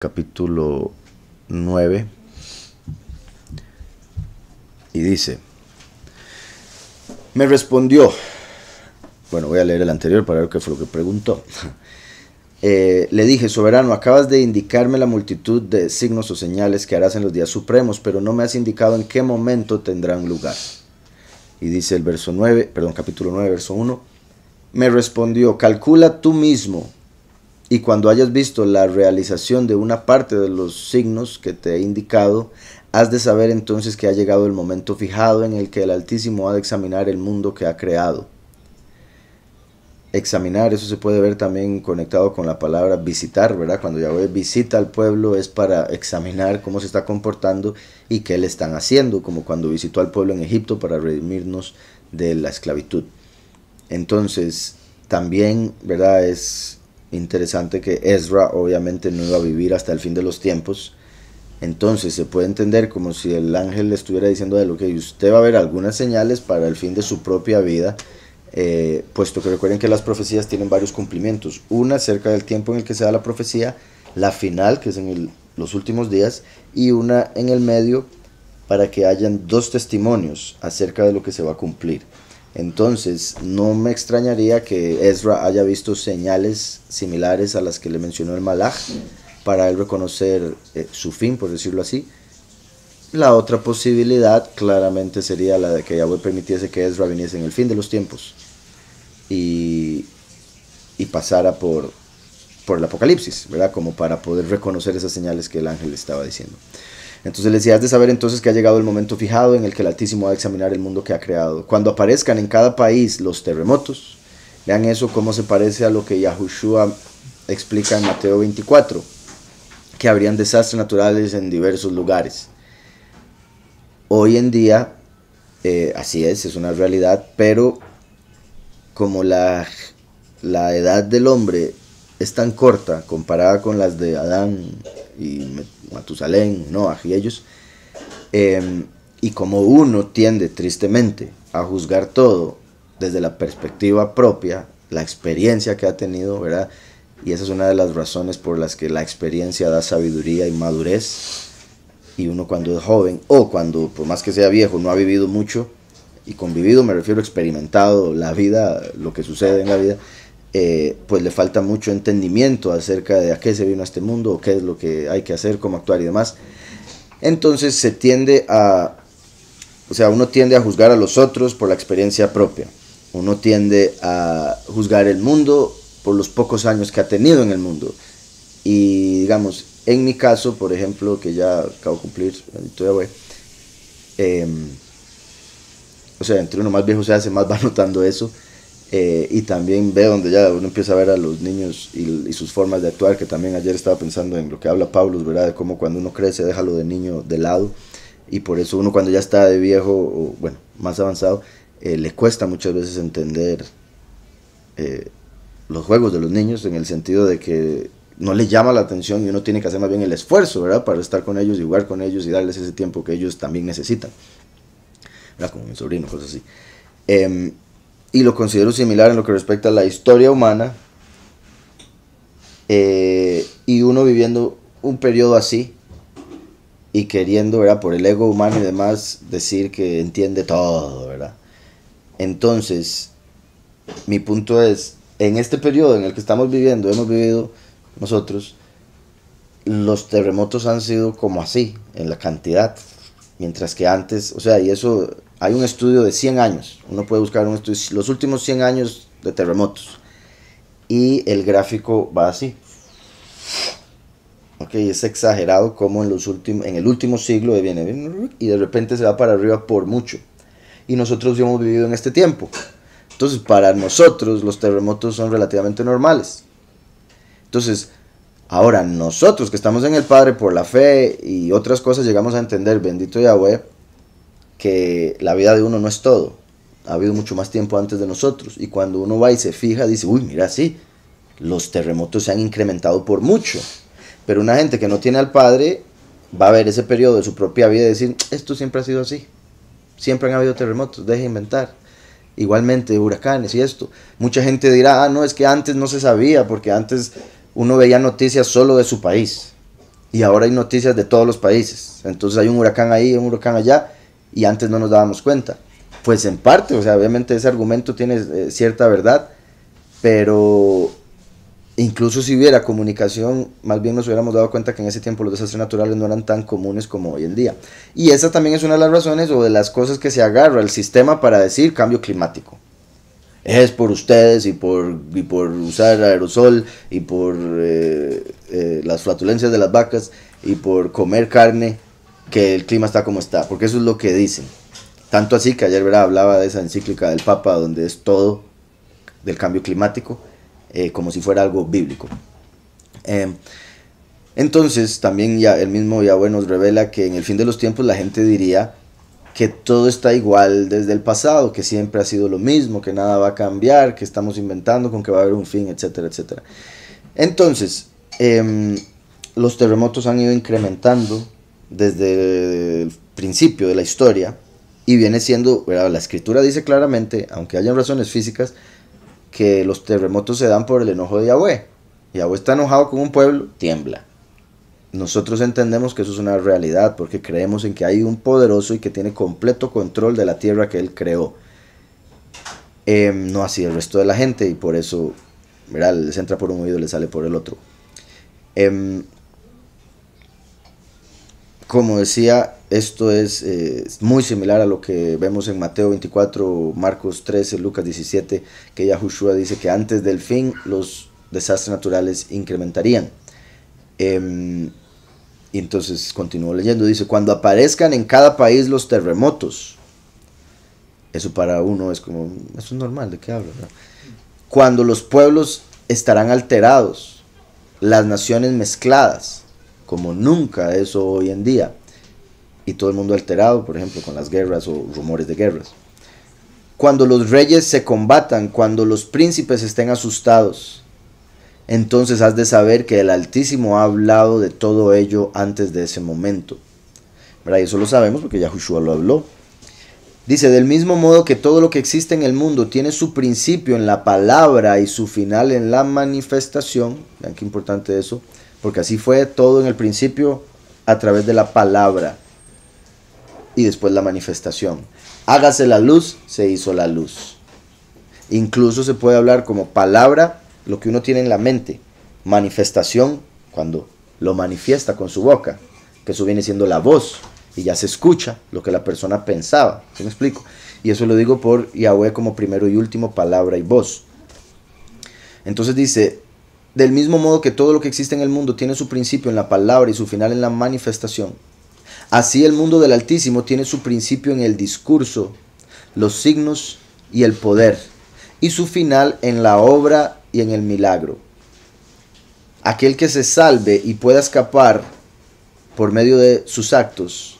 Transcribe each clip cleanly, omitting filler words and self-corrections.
capítulo 9, y dice: me respondió, bueno, voy a leer el anterior para ver qué fue lo que preguntó. Le dije: soberano, acabas de indicarme la multitud de signos o señales que harás en los días supremos, pero no me has indicado en qué momento tendrán lugar. Y dice el capítulo 9, verso 1: me respondió: calcula tú mismo, y cuando hayas visto la realización de una parte de los signos que te he indicado, has de saber entonces que ha llegado el momento fijado en el que el Altísimo ha de examinar el mundo que ha creado. Examinar, eso se puede ver también conectado con la palabra visitar, ¿verdad? Cuando Yahweh visita al pueblo es para examinar cómo se está comportando y qué le están haciendo, como cuando visitó al pueblo en Egipto para redimirnos de la esclavitud. Entonces, también, ¿verdad?, es interesante que Ezra obviamente no iba a vivir hasta el fin de los tiempos. Entonces se puede entender como si el ángel le estuviera diciendo de lo que usted va a ver algunas señales para el fin de su propia vida, puesto que recuerden que las profecías tienen varios cumplimientos: una acerca del tiempo en el que se da la profecía, la final, que es en los últimos días, y una en el medio, para que hayan dos testimonios acerca de lo que se va a cumplir. Entonces no me extrañaría que Ezra haya visto señales similares a las que le mencionó el Malaj, para él reconocer su fin, por decirlo así. La otra posibilidad claramente sería la de que Yahweh permitiese que Ezra viniese en el fin de los tiempos y pasara por el Apocalipsis, ¿verdad?, como para poder reconocer esas señales que el ángel le estaba diciendo. Entonces le decía: has de saber entonces que ha llegado el momento fijado en el que el Altísimo va a examinar el mundo que ha creado. Cuando aparezcan en cada país los terremotos, vean eso cómo se parece a lo que Yahushua explica en Mateo 24, que habrían desastres naturales en diversos lugares. Hoy en día, así es una realidad, pero como la edad del hombre es tan corta comparada con las de Adán y Matusalén, Noah y ellos, y como uno tiende tristemente a juzgar todo desde la perspectiva propia, la experiencia que ha tenido, ¿verdad? Y esa es una de las razones por las que la experiencia da sabiduría y madurez. Y uno cuando es joven, o cuando por más que sea viejo, no ha vivido mucho, y con vivido me refiero a experimentado la vida, lo que sucede en la vida, pues le falta mucho entendimiento acerca de a qué se vino a este mundo, o qué es lo que hay que hacer, cómo actuar y demás. Entonces se tiende uno tiende a juzgar a los otros por la experiencia propia. Uno tiende a juzgar el mundo por los pocos años que ha tenido en el mundo. Y digamos, en mi caso, por ejemplo, que ya acabo de cumplir, entre uno más viejo se hace, más va notando eso. Y también veo donde ya uno empieza a ver a los niños y sus formas de actuar, que también ayer estaba pensando en lo que habla Pablo, ¿verdad?, de cómo cuando uno crece deja lo de niño de lado, y por eso uno cuando ya está de viejo, o bueno, más avanzado, le cuesta muchas veces entender los juegos de los niños, en el sentido de que no les llama la atención y uno tiene que hacer más bien el esfuerzo, ¿verdad?, para estar con ellos y jugar con ellos y darles ese tiempo que ellos también necesitan, ¿verdad?, como mi sobrino, cosas así. Y lo considero similar en lo que respecta a la historia humana, y uno viviendo un periodo así y queriendo, ¿verdad?, por el ego humano y demás, decir que entiende todo, ¿verdad? Entonces, mi punto es, en este periodo en el que estamos viviendo, hemos vivido nosotros, los terremotos han sido como así, en la cantidad, mientras que antes, y eso, hay un estudio de 100 años, uno puede buscar un estudio, los últimos 100 años de terremotos, y el gráfico va así. Es exagerado como en el último siglo viene y de repente se va para arriba por mucho, y nosotros ya hemos vivido en este tiempo. Entonces para nosotros los terremotos son relativamente normales. Entonces ahora nosotros que estamos en el Padre por la fe y otras cosas, llegamos a entender, bendito Yahweh, que la vida de uno no es todo. Ha habido mucho más tiempo antes de nosotros, y cuando uno va y se fija, dice: uy, mira, sí, los terremotos se han incrementado por mucho. Pero una gente que no tiene al Padre va a ver ese periodo de su propia vida y decir: esto siempre ha sido así, siempre han habido terremotos, deje de inventar. Igualmente huracanes y esto. Mucha gente dirá: no, es que antes no se sabía, porque antes uno veía noticias solo de su país. Y ahora hay noticias de todos los países. Entonces hay un huracán ahí, un huracán allá, y antes no nos dábamos cuenta. Pues en parte, o sea, obviamente ese argumento tiene cierta verdad, pero incluso si hubiera comunicación, más bien nos hubiéramos dado cuenta que en ese tiempo los desastres naturales no eran tan comunes como hoy en día. Y esa también es una de las razones o de las cosas que se agarra el sistema para decir cambio climático. Es por ustedes y por usar aerosol y por las flatulencias de las vacas y por comer carne que el clima está como está, porque eso es lo que dicen. Tanto así que ayer, ¿verdad?, hablaba de esa encíclica del Papa donde es todo del cambio climático, como si fuera algo bíblico. Entonces también ya el mismo Yahweh nos revela que en el fin de los tiempos la gente diría que todo está igual desde el pasado, que siempre ha sido lo mismo, que nada va a cambiar, que estamos inventando con que va a haber un fin, etcétera, etcétera. Entonces, los terremotos han ido incrementando desde el principio de la historia y viene siendo, ¿verdad?, la escritura dice claramente, aunque hayan razones físicas, que los terremotos se dan por el enojo de Yahweh. Yahweh está enojado con un pueblo, tiembla. Nosotros entendemos que eso es una realidad porque creemos en que hay un poderoso y que tiene completo control de la tierra que él creó. No así el resto de la gente, y por eso, ¿verdad?, les entra por un oído y les sale por el otro. Como decía, esto es muy similar a lo que vemos en Mateo 24, Marcos 13, Lucas 17, que Yahushua dice que antes del fin los desastres naturales incrementarían. Y entonces continúo leyendo, dice, cuando aparezcan en cada país los terremotos, eso para uno es como, eso es normal, ¿de qué hablo?, ¿no? Cuando los pueblos estarán alterados, las naciones mezcladas, como nunca eso hoy en día, y todo el mundo alterado, por ejemplo, con las guerras o rumores de guerras. Cuando los reyes se combatan, cuando los príncipes estén asustados, entonces has de saber que el Altísimo ha hablado de todo ello antes de ese momento. ¿Verdad? Y eso lo sabemos porque Yahushua lo habló. Dice, del mismo modo que todo lo que existe en el mundo tiene su principio en la palabra y su final en la manifestación. Vean qué importante eso, porque así fue todo en el principio a través de la palabra y después la manifestación. Hágase la luz, se hizo la luz. Incluso se puede hablar como palabra, lo que uno tiene en la mente, manifestación, cuando lo manifiesta con su boca, que eso viene siendo la voz, y ya se escucha lo que la persona pensaba. ¿Sí me explico? Y eso lo digo por Yahweh como primero y último, palabra y voz. Entonces dice, del mismo modo que todo lo que existe en el mundo tiene su principio en la palabra y su final en la manifestación, así el mundo del Altísimo tiene su principio en el discurso, los signos y el poder, y su final en la obra y en el milagro. Aquel que se salve y pueda escapar por medio de sus actos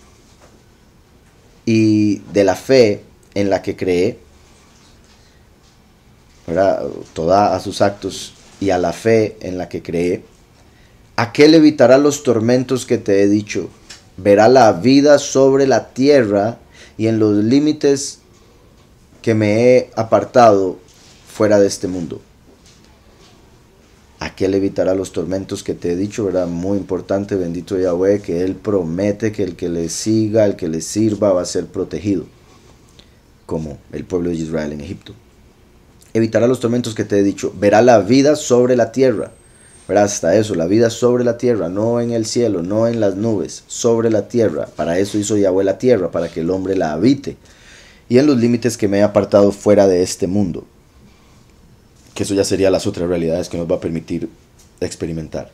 y de la fe en la que cree, ¿verdad?, toda a sus actos y a la fe en la que cree, aquel evitará los tormentos que te he dicho, verá la vida sobre la tierra y en los límites que me he apartado fuera de este mundo. Aquel evitará los tormentos que te he dicho, ¿verdad? Muy importante, bendito Yahweh, que Él promete que el que le siga, el que le sirva, va a ser protegido, como el pueblo de Israel en Egipto. Evitará los tormentos que te he dicho, verá la vida sobre la tierra, ¿verdad? Hasta eso, la vida sobre la tierra, no en el cielo, no en las nubes, sobre la tierra. Para eso hizo Yahweh la tierra, para que el hombre la habite. Y en los límites que me he apartado fuera de este mundo. Que eso ya sería las otras realidades que nos va a permitir experimentar.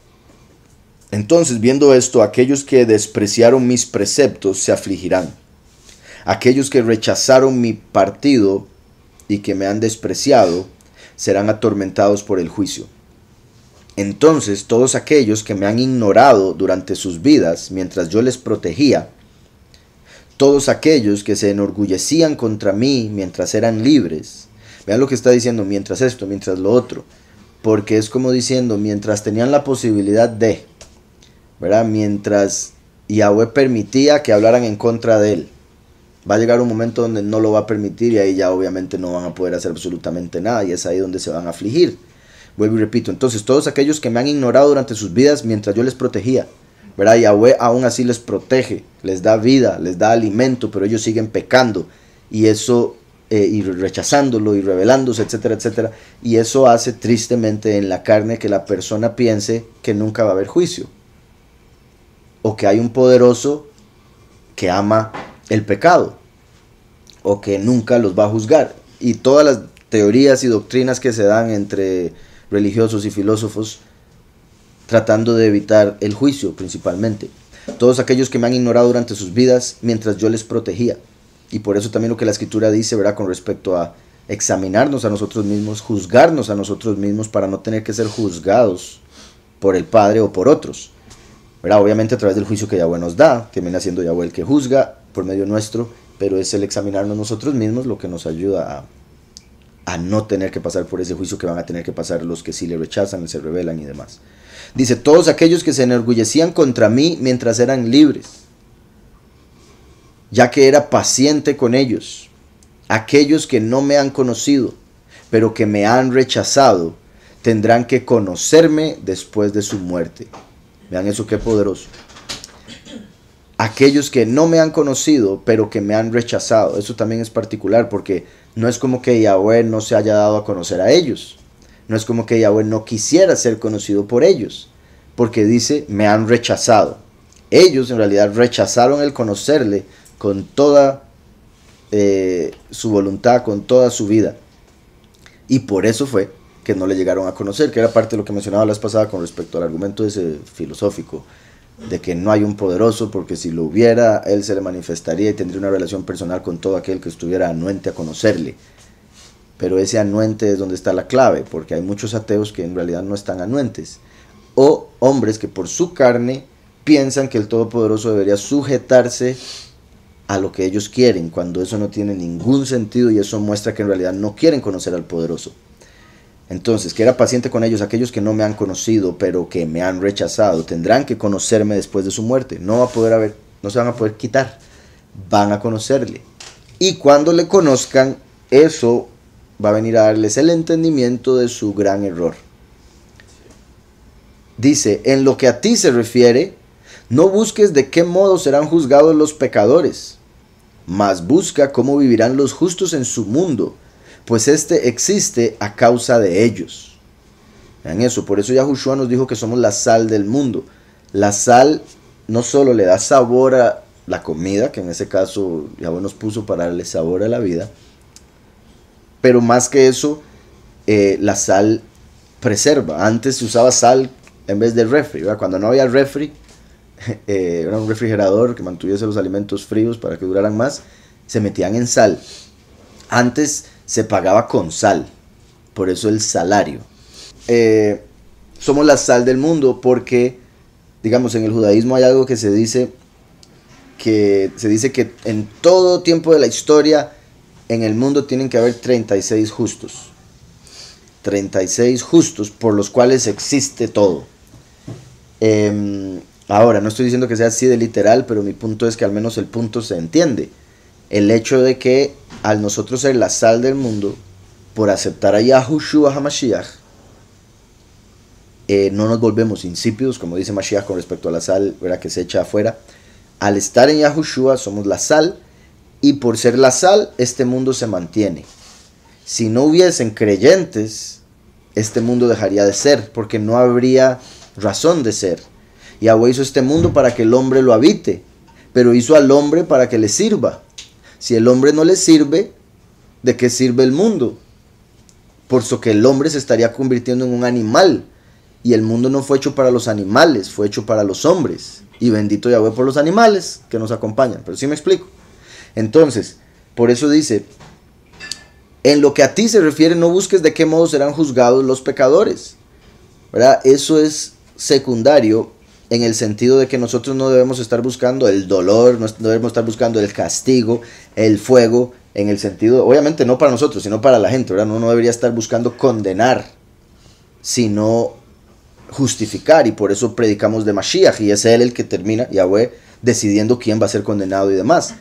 Entonces, viendo esto, aquellos que despreciaron mis preceptos se afligirán. Aquellos que rechazaron mi partido y que me han despreciado serán atormentados por el juicio. Entonces, todos aquellos que me han ignorado durante sus vidas, mientras yo les protegía, todos aquellos que se enorgullecían contra mí mientras eran libres, vean lo que está diciendo, mientras esto, mientras lo otro, porque es como diciendo, mientras tenían la posibilidad de, ¿verdad?, mientras Yahweh permitía que hablaran en contra de él, va a llegar un momento donde no lo va a permitir y ahí ya obviamente no van a poder hacer absolutamente nada y es ahí donde se van a afligir. Vuelvo y repito, entonces todos aquellos que me han ignorado durante sus vidas mientras yo les protegía, ¿verdad? Yahweh aún así les protege, les da vida, les da alimento, pero ellos siguen pecando y eso, y rechazándolo y rebelándose, etcétera, etcétera. Y eso hace tristemente en la carne que la persona piense que nunca va a haber juicio, o que hay un poderoso que ama el pecado, o que nunca los va a juzgar. Y todas las teorías y doctrinas que se dan entre religiosos y filósofos tratando de evitar el juicio principalmente. Todos aquellos que me han ignorado durante sus vidas mientras yo les protegía. Y por eso también lo que la Escritura dice, ¿verdad?, con respecto a examinarnos a nosotros mismos, juzgarnos a nosotros mismos para no tener que ser juzgados por el Padre o por otros, ¿verdad? Obviamente a través del juicio que Yahweh nos da, que viene siendo Yahweh el que juzga por medio nuestro, pero es el examinarnos nosotros mismos lo que nos ayuda a no tener que pasar por ese juicio que van a tener que pasar los que sí le rechazan, se rebelan y demás. Dice, todos aquellos que se enorgullecían contra mí mientras eran libres, ya que era paciente con ellos, aquellos que no me han conocido, pero que me han rechazado, tendrán que conocerme después de su muerte. Vean eso, qué poderoso. Aquellos que no me han conocido, pero que me han rechazado. Eso también es particular, porque no es como que Yahweh no se haya dado a conocer a ellos. No es como que Yahweh no quisiera ser conocido por ellos, porque dice, me han rechazado. Ellos en realidad rechazaron el conocerle con toda su voluntad, con toda su vida. Y por eso fue que no le llegaron a conocer, que era parte de lo que mencionaba la vez pasada con respecto al argumento ese filosófico, de que no hay un poderoso, porque si lo hubiera, él se le manifestaría y tendría una relación personal con todo aquel que estuviera anuente a conocerle. Pero ese anuente es donde está la clave, porque hay muchos ateos que en realidad no están anuentes, o hombres que por su carne piensan que el Todopoderoso debería sujetarse a lo que ellos quieren, cuando eso no tiene ningún sentido, y eso muestra que en realidad no quieren conocer al Poderoso. Entonces, que era paciente con ellos, aquellos que no me han conocido, pero que me han rechazado, tendrán que conocerme después de su muerte. No se van a poder quitar, van a conocerle. Y cuando le conozcan, eso va a venir a darles el entendimiento de su gran error. Dice, en lo que a ti se refiere, no busques de qué modo serán juzgados los pecadores, mas busca cómo vivirán los justos en su mundo, pues este existe a causa de ellos. Vean eso, por eso Yahushua nos dijo que somos la sal del mundo. La sal no solo le da sabor a la comida, que en ese caso Yahweh nos puso para darle sabor a la vida, pero más que eso, la sal preserva. Antes se usaba sal en vez de refri, ¿verdad? Cuando no había refri, era un refrigerador que mantuviese los alimentos fríos para que duraran más, se metían en sal. Antes se pagaba con sal, por eso el salario. Somos la sal del mundo porque, digamos, en el judaísmo hay algo que se dice que en todo tiempo de la historia en el mundo tienen que haber 36 justos. 36 justos por los cuales existe todo. Ahora, no estoy diciendo que sea así de literal, pero mi punto es que al menos el punto se entiende. El hecho de que al nosotros ser la sal del mundo, por aceptar a Yahushua HaMashiach, no nos volvemos insípidos, como dice Mashiach con respecto a la sal, ¿verdad?, que se echa afuera. Al estar en Yahushua somos la sal, y por ser la sal, este mundo se mantiene. Si no hubiesen creyentes, este mundo dejaría de ser, porque no habría razón de ser. Yahweh hizo este mundo para que el hombre lo habite, pero hizo al hombre para que le sirva. Si el hombre no le sirve, ¿de qué sirve el mundo? Por eso que el hombre se estaría convirtiendo en un animal, y el mundo no fue hecho para los animales, fue hecho para los hombres. Y bendito Yahweh por los animales que nos acompañan. Pero sí me explico. Entonces, por eso dice, en lo que a ti se refiere, no busques de qué modo serán juzgados los pecadores, ¿verdad? Eso es secundario en el sentido de que nosotros no debemos estar buscando el dolor, no debemos estar buscando el castigo, el fuego, en el sentido, obviamente no para nosotros, sino para la gente, ¿verdad? Uno no debería estar buscando condenar, sino justificar, y por eso predicamos de Mashiach, y es él el que termina, Yahweh, decidiendo quién va a ser condenado y demás.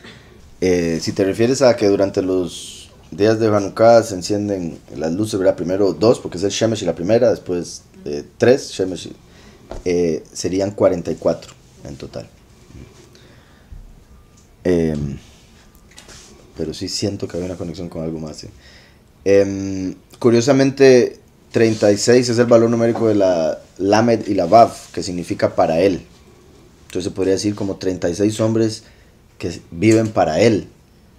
Si te refieres a que durante los días de Hanukkah se encienden las luces, ¿verdad? Primero 2, porque es el Shemesh y la primera, después 3, Shemesh, serían 44. en total. Pero sí siento que había una conexión con algo más. Curiosamente, 36 es el valor numérico de la Lamed y la Vav, que significa para él. Entonces se podría decir como 36 hombres que viven para él,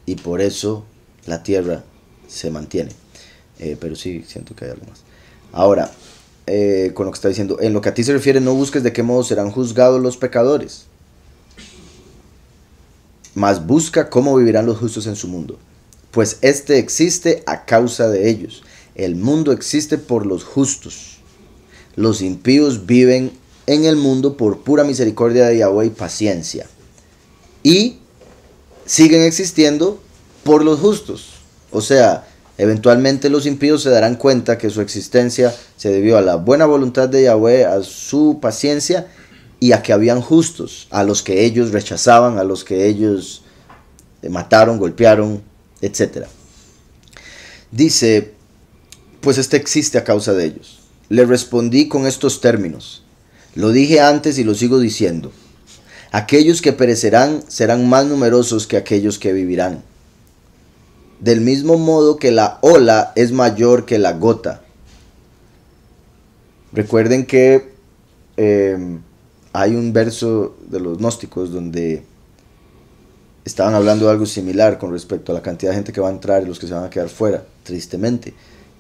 y por eso la tierra se mantiene. Pero sí siento que hay algo más. Ahora, con lo que está diciendo, en lo que a ti se refiere, no busques de qué modo serán juzgados los pecadores, mas busca cómo vivirán los justos en su mundo, pues este existe a causa de ellos. El mundo existe por los justos. Los impíos viven en el mundo por pura misericordia de Yahweh y paciencia, y siguen existiendo por los justos. O sea, eventualmente los impíos se darán cuenta que su existencia se debió a la buena voluntad de Yahweh, a su paciencia, y a que habían justos, a los que ellos rechazaban, a los que ellos mataron, golpearon, etc. Dice, pues este existe a causa de ellos. Le respondí con estos términos: lo dije antes y lo sigo diciendo. Aquellos que perecerán serán más numerosos que aquellos que vivirán. Del mismo modo que la ola es mayor que la gota. Recuerden que hay un verso de los gnósticos donde estaban hablando de algo similar con respecto a la cantidad de gente que va a entrar y los que se van a quedar fuera, tristemente.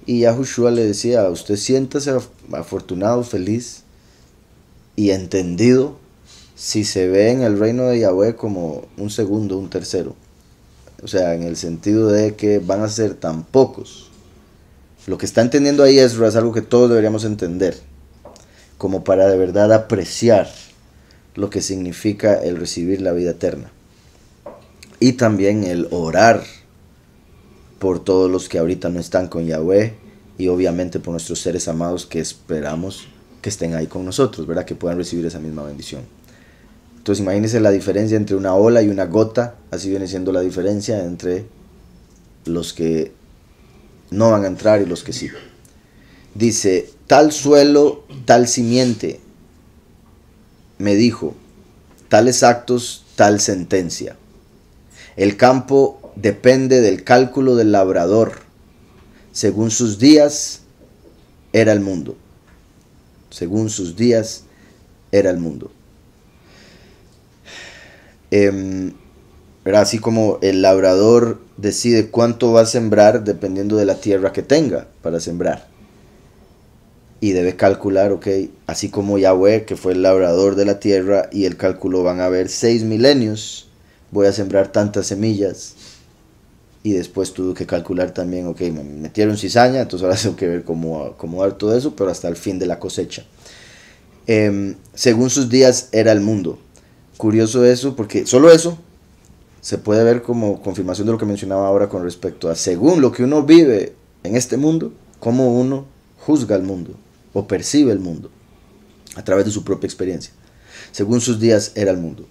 Y Yahushua le decía: usted siéntase afortunado, feliz y entendido si se ve en el reino de Yahweh como un segundo, un tercero. O sea, en el sentido de que van a ser tan pocos. Lo que está entendiendo ahí es algo que todos deberíamos entender, como para de verdad apreciar lo que significa el recibir la vida eterna. Y también el orar por todos los que ahorita no están con Yahweh, y obviamente por nuestros seres amados que esperamos que estén ahí con nosotros, ¿verdad? Que puedan recibir esa misma bendición. Entonces imagínense la diferencia entre una ola y una gota. Así viene siendo la diferencia entre los que no van a entrar y los que sí. Dice: tal suelo, tal simiente, me dijo, tales actos, tal sentencia. El campo depende del cálculo del labrador. Según sus días era el mundo. Según sus días era el mundo. Así como el labrador decide cuánto va a sembrar dependiendo de la tierra que tenga para sembrar. Y debe calcular, ok, así como Yahweh, que fue el labrador de la tierra, y él calculó, van a haber 6 milenios, voy a sembrar tantas semillas. Y después tuve que calcular también, ok, me metieron cizaña, entonces ahora tengo que ver cómo acomodar todo eso, pero hasta el fin de la cosecha. Según sus días era el mundo. Curioso eso, porque solo eso se puede ver como confirmación de lo que mencionaba ahora con respecto a, según lo que uno vive en este mundo, cómo uno juzga el mundo o percibe el mundo a través de su propia experiencia. Según sus días era el mundo.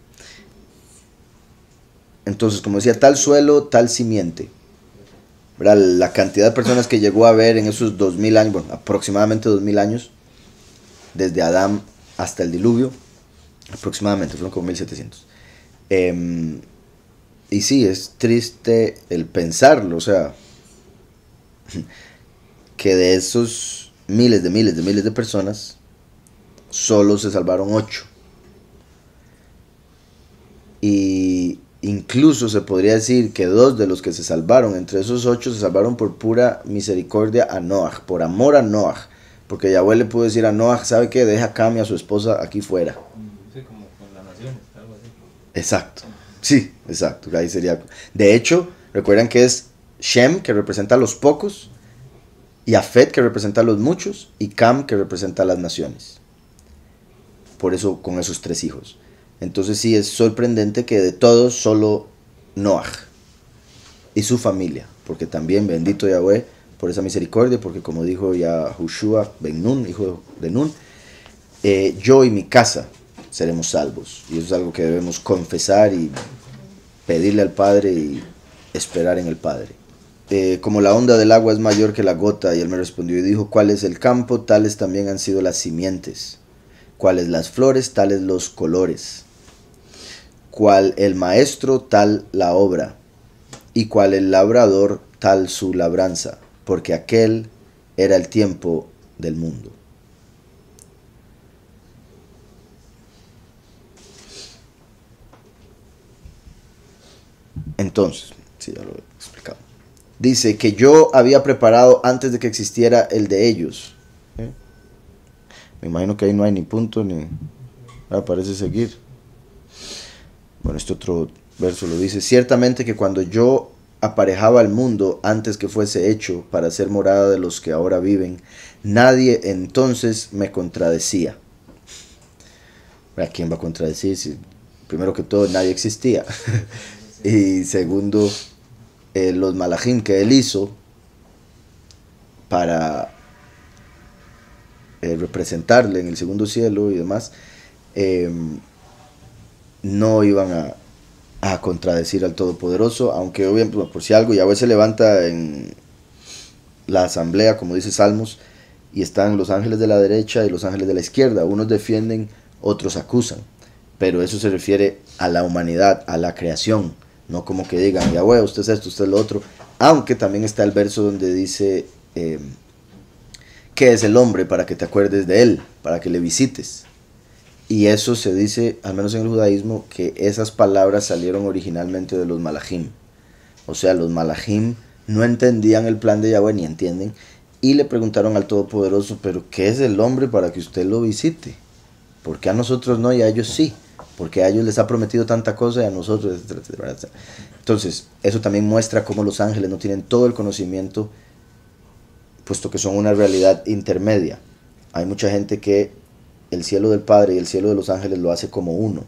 Entonces, como decía, tal suelo, tal simiente. ¿Verdad? La cantidad de personas que llegó a ver en esos 2000 años, bueno, aproximadamente 2000 años, desde Adán hasta el diluvio, aproximadamente, fueron como 1700. Y sí, es triste el pensarlo, o sea, que de esos miles de personas, solo se salvaron 8. Y incluso se podría decir que 2 de los que se salvaron, entre esos 8, se salvaron por pura misericordia a Noaj, por amor a Noaj. Porque Yahweh le pudo decir a Noaj, ¿sabe qué? Deja a Cam y a su esposa aquí fuera. Sí, como con las naciones, algo así. Exacto. Sí, exacto. Ahí sería. De hecho, recuerdan que es Shem, que representa a los pocos, y Afet, que representa a los muchos, y Cam, que representa a las naciones. Por eso, con esos 3 hijos. Entonces sí, es sorprendente que de todos solo Noaj y su familia, porque también bendito Yahweh por esa misericordia, porque como dijo Yahushua ben Nun, hijo de Nun, yo y mi casa seremos salvos. Y eso es algo que debemos confesar y pedirle al Padre y esperar en el Padre. Como la onda del agua es mayor que la gota, y él me respondió y dijo, ¿cuál es el campo? Tales también han sido las simientes. ¿Cuáles las flores? Tales los colores. cual el maestro tal la obra, y cual el labrador tal su labranza, porque aquel era el tiempo del mundo. Entonces, sí, ya lo he explicado. Dice que yo había preparado antes de que existiera el de ellos. Me imagino que ahí no hay ni punto ni... parece seguir. Bueno, este otro verso lo dice. Ciertamente que cuando yo aparejaba al mundo antes que fuese hecho para ser morada de los que ahora viven, nadie entonces me contradecía. ¿A quién va a contradecir? Si, primero que todo, nadie existía. Y segundo, los malajim que él hizo para representarle en el segundo cielo y demás, no iban a contradecir al Todopoderoso, aunque obviamente, por si algo, Yahweh se levanta en la asamblea, como dice Salmos, y están los ángeles de la derecha y los ángeles de la izquierda. Unos defienden, otros acusan, pero eso se refiere a la humanidad, a la creación, no como que digan, Yahweh, usted es esto, usted es lo otro, aunque también está el verso donde dice, ¿qué es el hombre para que te acuerdes de él, para que le visites? Y eso se dice, al menos en el judaísmo, que esas palabras salieron originalmente de los malajim. O sea, los malajim no entendían el plan de Yahweh, ni entienden, y le preguntaron al Todopoderoso, pero ¿qué es el hombre para que usted lo visite? ¿Por qué a nosotros no y a ellos sí? Porque a ellos les ha prometido tanta cosa y a nosotros, etcétera, etcétera. Entonces, eso también muestra cómo los ángeles no tienen todo el conocimiento, puesto que son una realidad intermedia. Hay mucha gente que el cielo del Padre y el cielo de los ángeles lo hace como uno,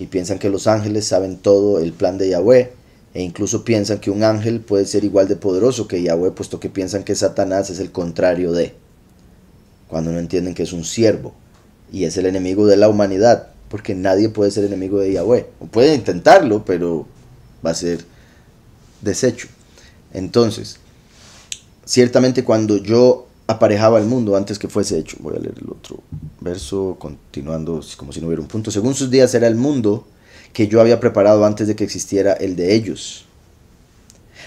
y piensan que los ángeles saben todo el plan de Yahweh, e incluso piensan que un ángel puede ser igual de poderoso que Yahweh, puesto que piensan que Satanás es el contrario de, cuando no entienden que es un siervo, y es el enemigo de la humanidad, porque nadie puede ser enemigo de Yahweh. O puede intentarlo, pero va a ser deshecho. Entonces, ciertamente cuando yo aparejaba el mundo antes que fuese hecho. Voy a leer el otro verso, continuando como si no hubiera un punto. Según sus días era el mundo que yo había preparado antes de que existiera el de ellos,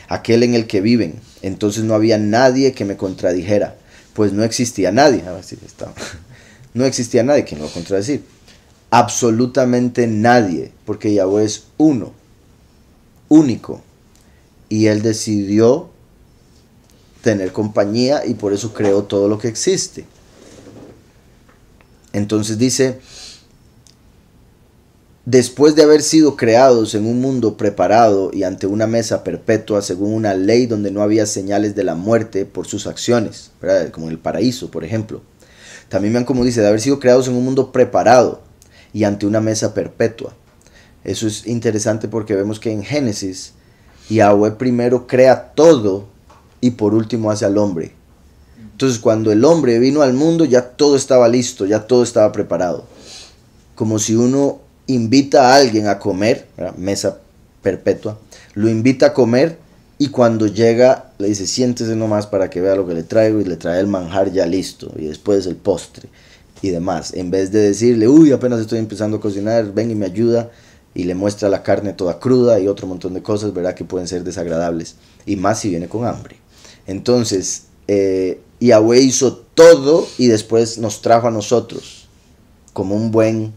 aquel en el que viven. Entonces no había nadie que me contradijera, pues no existía nadie. A ver si está. No existía nadie que me lo va a contradecir. Absolutamente nadie, porque Yahweh es uno, único, y él decidió tener compañía y por eso creó todo lo que existe. Entonces dice, después de haber sido creados en un mundo preparado y ante una mesa perpetua según una ley donde no había señales de la muerte por sus acciones, ¿verdad? Como en el paraíso, por ejemplo. También vean como dice, de haber sido creados en un mundo preparado y ante una mesa perpetua. Eso es interesante porque vemos que en Génesis Yahweh primero crea todo y por último hace al hombre. Entonces cuando el hombre vino al mundo ya todo estaba listo, ya todo estaba preparado. Como si uno invita a alguien a comer, ¿verdad? Mesa perpetua, lo invita a comer y cuando llega le dice siéntese nomás para que vea lo que le traigo y le trae el manjar ya listo y después el postre y demás. En vez de decirle, uy, apenas estoy empezando a cocinar, ven y me ayuda, y le muestra la carne toda cruda y otro montón de cosas, ¿verdad? Que pueden ser desagradables, y más si viene con hambre. Entonces, Yahweh hizo todo y después nos trajo a nosotros como un buen,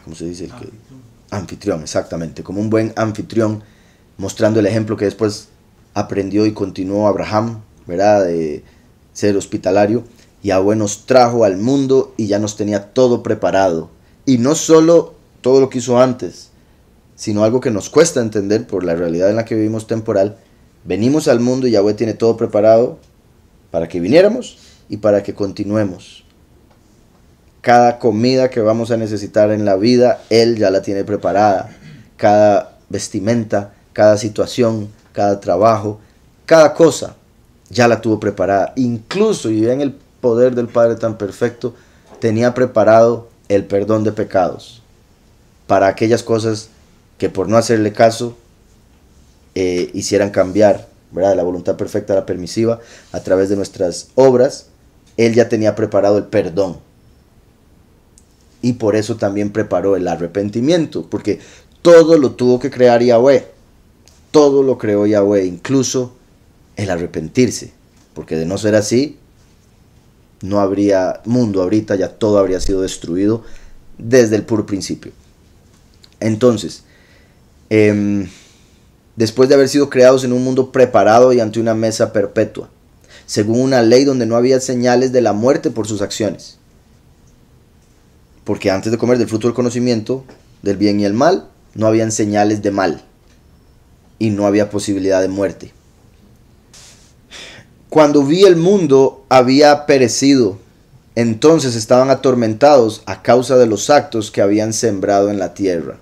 ¿cómo se dice? Anfitrión, exactamente, como un buen anfitrión, mostrando el ejemplo que después aprendió y continuó Abraham, ¿verdad? De ser hospitalario. Yahweh nos trajo al mundo y ya nos tenía todo preparado. Y no solo todo lo que hizo antes, sino algo que nos cuesta entender por la realidad en la que vivimos temporal. Venimos al mundo y Yahweh tiene todo preparado para que viniéramos y para que continuemos. Cada comida que vamos a necesitar en la vida, Él ya la tiene preparada. Cada vestimenta, cada situación, cada trabajo, cada cosa ya la tuvo preparada. Incluso, y vean el poder del Padre tan perfecto, tenía preparado el perdón de pecados para aquellas cosas que por no hacerle caso hicieran cambiar, ¿verdad? La voluntad perfecta, la permisiva, a través de nuestras obras. Él ya tenía preparado el perdón. Y por eso también preparó el arrepentimiento, porque todo lo tuvo que crear Yahweh. Todo lo creó Yahweh, incluso el arrepentirse. Porque de no ser así, no habría mundo ahorita, ya todo habría sido destruido desde el puro principio. Entonces, después de haber sido creados en un mundo preparado y ante una mesa perpetua, según una ley donde no había señales de la muerte por sus acciones. Porque antes de comer del fruto del conocimiento del bien y el mal, no habían señales de mal y no había posibilidad de muerte. Cuando vi el mundo había perecido, entonces estaban atormentados a causa de los actos que habían sembrado en la tierra.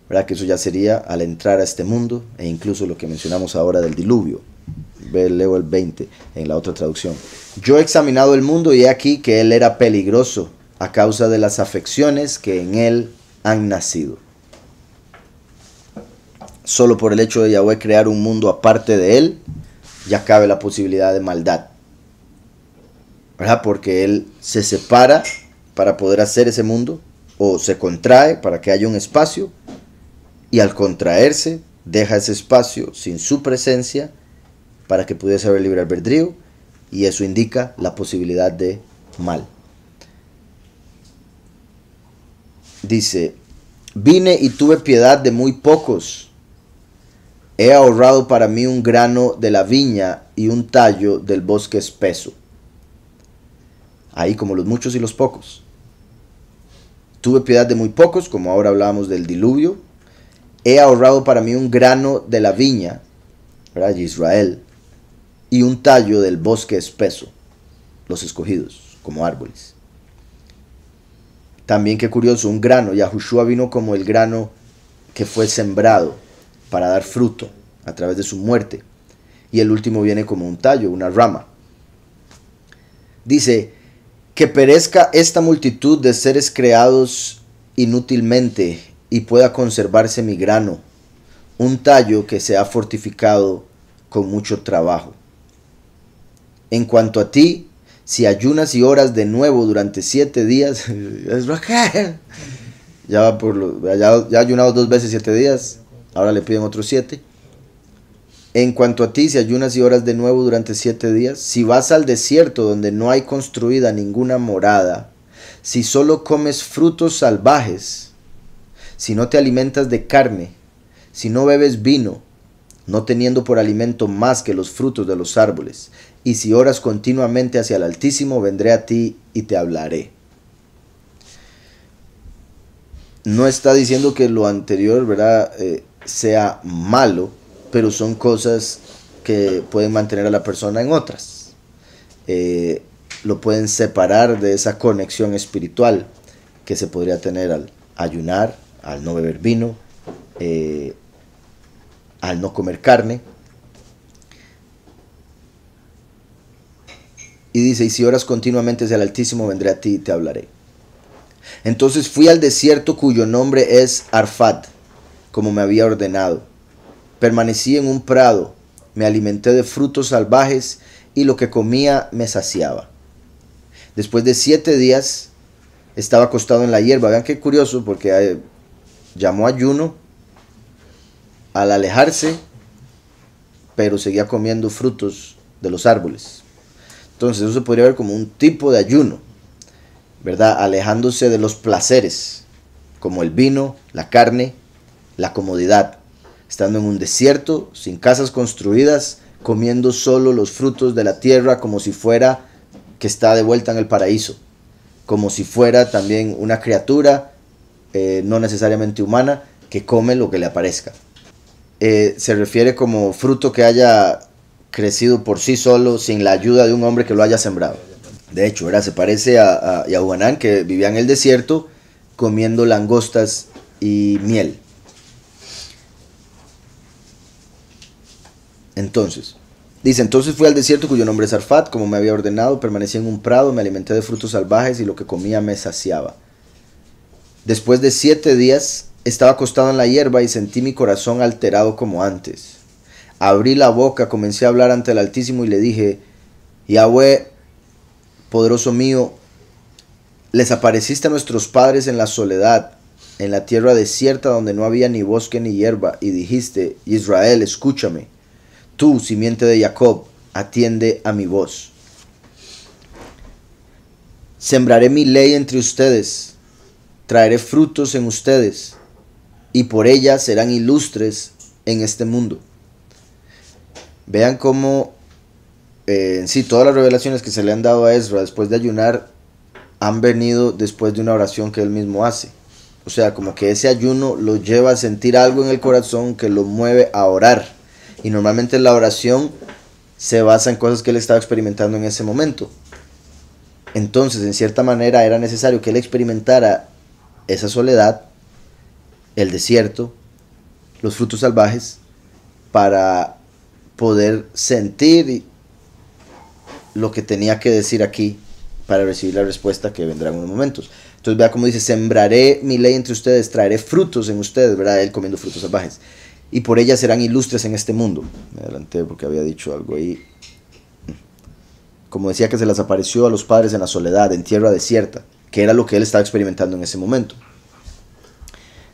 ¿Verdad? Que eso ya sería al entrar a este mundo, e incluso lo que mencionamos ahora del diluvio. Leo el 20 en la otra traducción. Yo he examinado el mundo y he aquí que él era peligroso a causa de las afecciones que en él han nacido. Solo por el hecho de Yahweh crear un mundo aparte de él, ya cabe la posibilidad de maldad. ¿Verdad? Porque él se separa para poder hacer ese mundo, o se contrae para que haya un espacio, y al contraerse deja ese espacio sin su presencia para que pudiese haber libre albedrío, y eso indica la posibilidad de mal. Dice, vine y tuve piedad de muy pocos. He ahorrado para mí un grano de la viña y un tallo del bosque espeso. Ahí como los muchos y los pocos. Tuve piedad de muy pocos, como ahora hablábamos del diluvio. He ahorrado para mí un grano de la viña, ¿verdad? Israel, y un tallo del bosque espeso, los escogidos, como árboles. También qué curioso, un grano, Yahushua vino como el grano que fue sembrado para dar fruto a través de su muerte. Y el último viene como un tallo, una rama. Dice, que perezca esta multitud de seres creados inútilmente y pueda conservarse mi grano, un tallo que se ha fortificado con mucho trabajo. En cuanto a ti, si ayunas y oras de nuevo durante 7 días, es Raquel. Ya ha ayunado 2 veces 7 días, ahora le piden otros 7. En cuanto a ti, si ayunas y oras de nuevo durante 7 días, si vas al desierto donde no hay construida ninguna morada, si solo comes frutos salvajes, si no te alimentas de carne, si no bebes vino, no teniendo por alimento más que los frutos de los árboles, y si oras continuamente hacia el Altísimo, vendré a ti y te hablaré. No está diciendo que lo anterior, ¿verdad?, sea malo, pero son cosas que pueden mantener a la persona en otras. Lo pueden separar de esa conexión espiritual que se podría tener al ayunar, al no beber vino, al no comer carne. Y dice, y si oras continuamente hacia el Altísimo, vendré a ti y te hablaré. Entonces fui al desierto cuyo nombre es Arfad, como me había ordenado. Permanecí en un prado, me alimenté de frutos salvajes y lo que comía me saciaba. Después de 7 días estaba acostado en la hierba. Vean qué curioso, porque llamó ayuno al alejarse, pero seguía comiendo frutos de los árboles. Entonces eso se podría ver como un tipo de ayuno, ¿verdad? Alejándose de los placeres, como el vino, la carne, la comodidad. Estando en un desierto, sin casas construidas, comiendo solo los frutos de la tierra, como si fuera que está de vuelta en el paraíso. Como si fuera también una criatura, no necesariamente humana, que come lo que le aparezca. Se refiere como fruto que haya crecido por sí solo, sin la ayuda de un hombre que lo haya sembrado. De hecho, ¿verdad?, se parece a Yahuanán, que vivía en el desierto comiendo langostas y miel. Entonces, dice, entonces fui al desierto cuyo nombre es Arfat, como me había ordenado, permanecí en un prado, me alimenté de frutos salvajes y lo que comía me saciaba. Después de 7 días estaba acostado en la hierba y sentí mi corazón alterado como antes. Abrí la boca, comencé a hablar ante el Altísimo y le dije, Yahweh, poderoso mío, les apareciste a nuestros padres en la soledad, en la tierra desierta donde no había ni bosque ni hierba, y dijiste: Israel, escúchame. Tú, simiente de Jacob, atiende a mi voz. Sembraré mi ley entre ustedes, traeré frutos en ustedes, y por ella serán ilustres en este mundo. Vean cómo sí, todas las revelaciones que se le han dado a Ezra después de ayunar han venido después de una oración que él mismo hace. O sea, como que ese ayuno lo lleva a sentir algo en el corazón que lo mueve a orar. Y normalmente la oración se basa en cosas que él estaba experimentando en ese momento. Entonces, en cierta manera, era necesario que él experimentara esa soledad, el desierto, los frutos salvajes, para poder sentir lo que tenía que decir aquí para recibir la respuesta que vendrá en unos momentos. Entonces vea cómo dice: sembraré mi ley entre ustedes, traeré frutos en ustedes, ¿verdad? Él comiendo frutos salvajes. Y por ella serán ilustres en este mundo. Me adelanté porque había dicho algo ahí. Como decía, que se les apareció a los padres en la soledad, en tierra desierta, que era lo que él estaba experimentando en ese momento.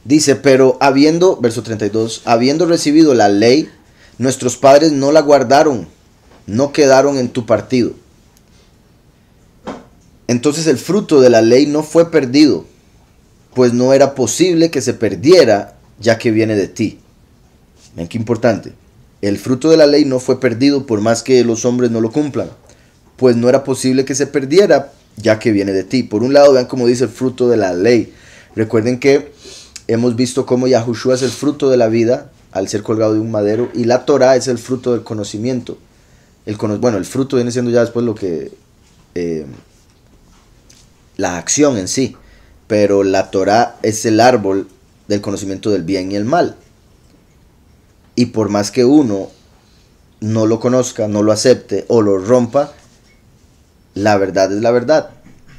Dice: pero habiendo, verso 32, habiendo recibido la ley, nuestros padres no la guardaron, no quedaron en tu partido. Entonces el fruto de la ley no fue perdido, pues no era posible que se perdiera, ya que viene de ti. Ven qué importante. El fruto de la ley no fue perdido por más que los hombres no lo cumplan, pues no era posible que se perdiera, ya que viene de ti. Por un lado, vean cómo dice el fruto de la ley. Recuerden que hemos visto cómo Yahushua es el fruto de la vida al ser colgado de un madero, y la Torah es el fruto del conocimiento. El fruto viene siendo ya después lo que la acción en sí, pero la Torah es el árbol del conocimiento del bien y el mal. Y por más que uno no lo conozca, no lo acepte o lo rompa, la verdad es la verdad,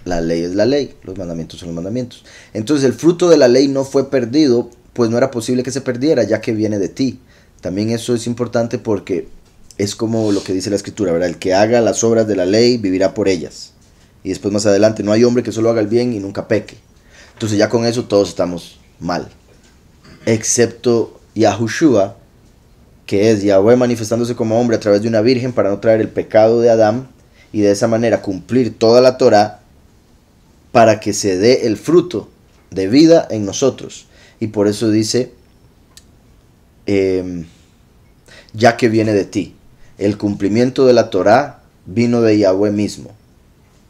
la ley es la ley, los mandamientos son los mandamientos. Entonces el fruto de la ley no fue perdido, pues no era posible que se perdiera, ya que viene de ti. También eso es importante porque es como lo que dice la escritura, ¿verdad? El que haga las obras de la ley vivirá por ellas. Y después más adelante: no hay hombre que solo haga el bien y nunca peque. Entonces ya con eso todos estamos mal, excepto Yahushua, que es Yahweh manifestándose como hombre a través de una virgen para no traer el pecado de Adán, y de esa manera cumplir toda la Torah para que se dé el fruto de vida en nosotros. Y por eso dice: ya que viene de ti. El cumplimiento de la Torah vino de Yahweh mismo.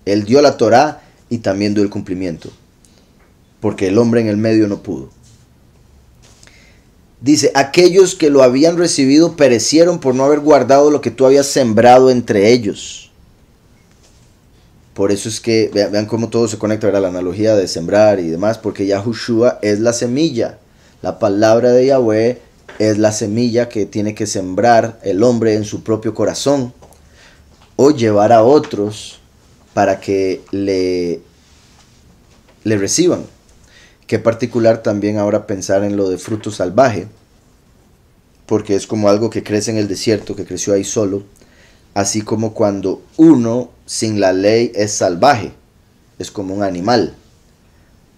Él dio la Torah y también dio el cumplimiento, porque el hombre en el medio no pudo. Dice: aquellos que lo habían recibido perecieron por no haber guardado lo que tú habías sembrado entre ellos. Por eso es que vean cómo todo se conecta, ¿verdad? La analogía de sembrar y demás, porque Yahushua es la semilla. La palabra de Yahweh es la semilla que tiene que sembrar el hombre en su propio corazón, o llevar a otros para que le reciban. Qué particular también ahora pensar en lo de fruto salvaje, porque es como algo que crece en el desierto, que creció ahí solo, así como cuando uno sin la ley es salvaje, es como un animal.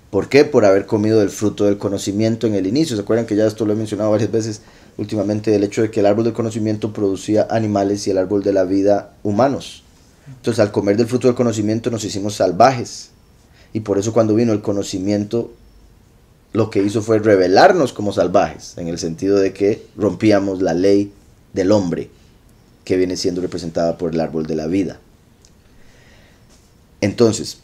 ¿Por qué? Por haber comido del fruto del conocimiento en el inicio. ¿Se acuerdan que ya esto lo he mencionado varias veces últimamente? El hecho de que el árbol del conocimiento producía animales y el árbol de la vida humanos. Entonces, al comer del fruto del conocimiento nos hicimos salvajes. Y por eso cuando vino el conocimiento, lo que hizo fue revelarnos como salvajes, en el sentido de que rompíamos la ley del hombre, que viene siendo representada por el árbol de la vida. Entonces,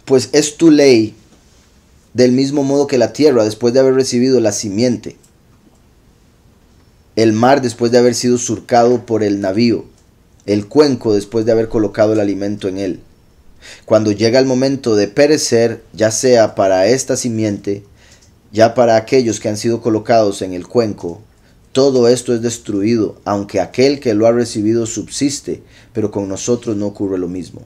pues es tu ley del mismo modo que la tierra después de haber recibido la simiente, el mar después de haber sido surcado por el navío, el cuenco después de haber colocado el alimento en él. Cuando llega el momento de perecer, ya sea para esta simiente, ya para aquellos que han sido colocados en el cuenco, todo esto es destruido, aunque aquel que lo ha recibido subsiste, pero con nosotros no ocurre lo mismo.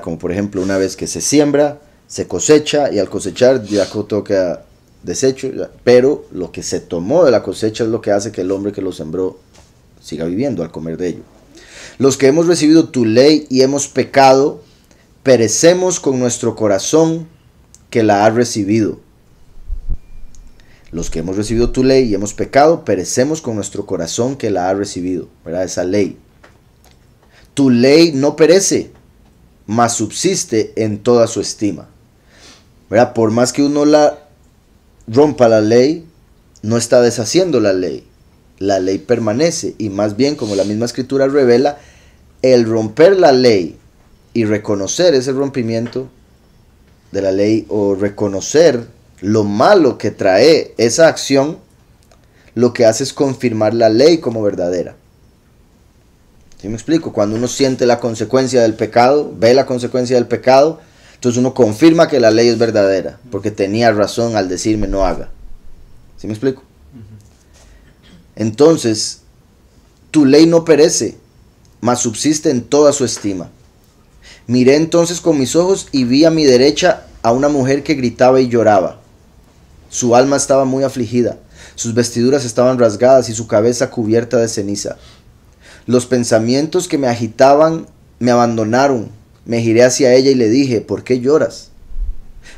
Como por ejemplo, una vez que se siembra, se cosecha, y al cosechar ya toca desecho, pero lo que se tomó de la cosecha es lo que hace que el hombre que lo sembró siga viviendo al comer de ello. Los que hemos recibido tu ley y hemos pecado, perecemos con nuestro corazón que la ha recibido. Los que hemos recibido tu ley y hemos pecado, perecemos con nuestro corazón que la ha recibido, ¿verdad? Esa ley. Tu ley no perece, mas subsiste en toda su estima, ¿verdad? Por más que uno la rompa la ley, no está deshaciendo la ley. La ley permanece, y más bien, como la misma escritura revela, el romper la ley y reconocer ese rompimiento de la ley, o reconocer lo malo que trae esa acción, lo que hace es confirmar la ley como verdadera. ¿Sí me explico? Cuando uno siente la consecuencia del pecado, ve la consecuencia del pecado, entonces uno confirma que la ley es verdadera, porque tenía razón al decirme no haga. ¿Sí me explico? Entonces, tu ley no perece, mas subsiste en toda su estima. Miré entonces con mis ojos y vi a mi derecha a una mujer que gritaba y lloraba. Su alma estaba muy afligida, sus vestiduras estaban rasgadas y su cabeza cubierta de ceniza. Los pensamientos que me agitaban me abandonaron. Me giré hacia ella y le dije, ¿por qué lloras?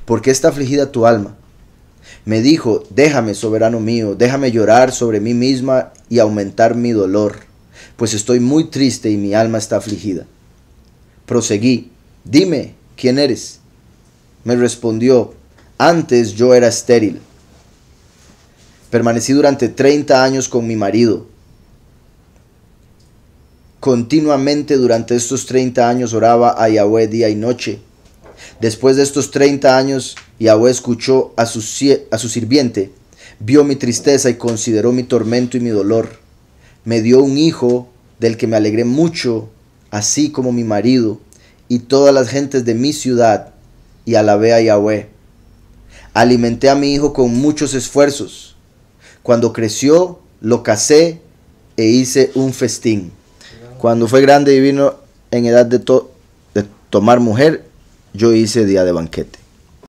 ¿Por qué está afligida tu alma? Me dijo, déjame, soberano mío, déjame llorar sobre mí misma y aumentar mi dolor, pues estoy muy triste y mi alma está afligida. Proseguí, dime, ¿quién eres? Me respondió, antes yo era estéril. Permanecí durante 30 años con mi marido. Continuamente durante estos 30 años oraba a Yahweh día y noche. Después de estos 30 años, Yahweh escuchó a su sirviente, vio mi tristeza y consideró mi tormento y mi dolor. Me dio un hijo del que me alegré mucho, así como mi marido y todas las gentes de mi ciudad, y alabé a Yahweh. Alimenté a mi hijo con muchos esfuerzos. Cuando creció, lo casé e hice un festín. Cuando fue grande y vino en edad de tomar mujer, yo hice día de banquete.